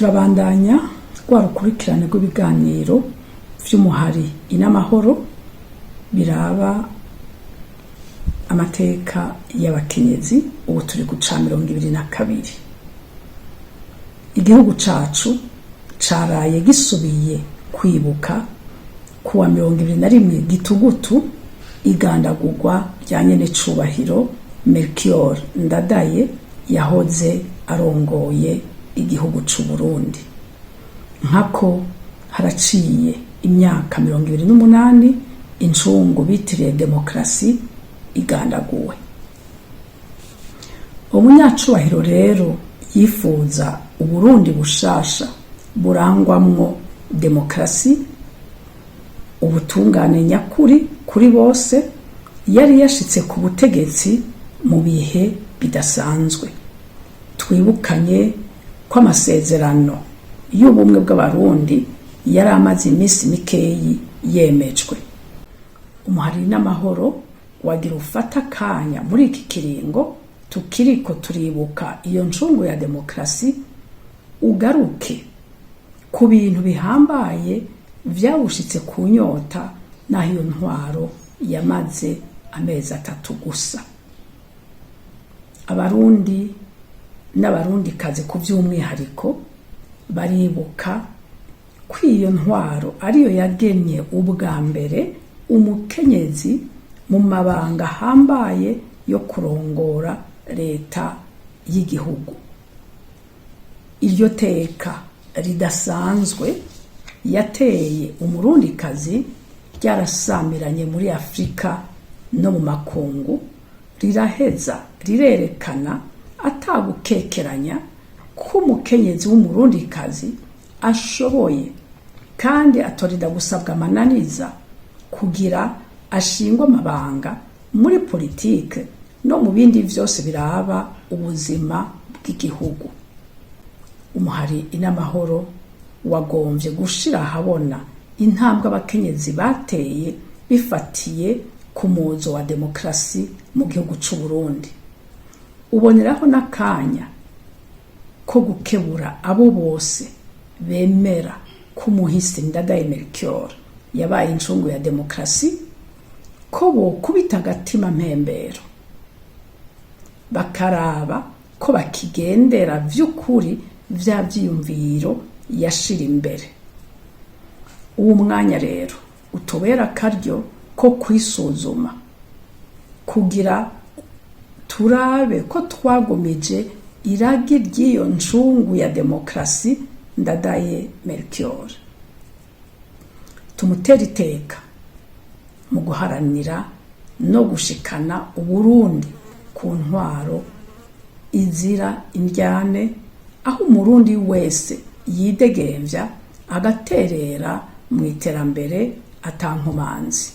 turabandanya rwa rukurikirane rw'ibiganiro vy'umuhari inamahoro biraba amateka y'abakenyezi. Ubu turi guca 22. Igihugu cacu caraye gisubiye kwibuka kuwa 21 Gitugutu igandagurwa rya nyene cubahiro Melchior Ndadaye yahoze arongoye igihugu c'u Burundi. Nkako haraciye imyaka 28 incungu bitiriye demokrasi igandaguwe. Umunyacubahiro rero yifuza Uburundi bushasha burangwamwo demokrasi, ubutungane nyakuri kuri bose. Yari yashitse ku butegetsi mu bihe bidasanzwe. Twibukanye ko amasezerano y'ubumwe bw'abarundi yari amaze iminsi mikeyi yemejwe. Umuhari n'amahoro wagira ufata kanya muri iki kiringo tukiriko turibuka iyo ncungu ya demokrasi, ugaruke ku bintu bihambaye vyawushitse ku nyota naho iyo ntwaro yamaze amezi 3 gusa. Abarundi n'abarundi kazi ku vy'umwihariko baribuka ko iyo ntwaro ariyo yagenye ubwa mbere umukenyezi mu mabanga hambaye yo kurongora leta y'igihugu. Iryo teka ridasanzwe yateye umurundikazi ryarasamiranye muri Afrika no mu makungu, riraheza rirerekana atagukekeranya ko umukenyezi w'umurundikazi ashoboye kandi atorida gusabwa amananiza kugira ashingwa amabanga muri politike no mu bindi vyose biraba ubuzima bw'igihugu. Umuhari inamahoro wagomvye gushira habona intambwe abakenyezi bateye bifatiye ku muzo wa demokrasi mu gihugu c'u Burundi. Uboneraho n'akanya ko gukebura abo bose bemera ko umuhisi Ndadaye Melchior yabaye incungu ya demokrasi, ko bokubita agatima mpembero bakaraba ko bakigendera vy'ukuri vya vyiyumviro yashira imbere. Uwo mwanya rero utobera akaryo ko kwisuzuma kugira turabe ko twagumije iragi ry'iyo ncungu ya demokrasi Ndadaye Melchior. Tumutera iteka mu guharanira no gushikana Uburundi ku ntwaro izira indyane, aho umurundi wese yidegemvya agaterera mu iterambere atankomanzi.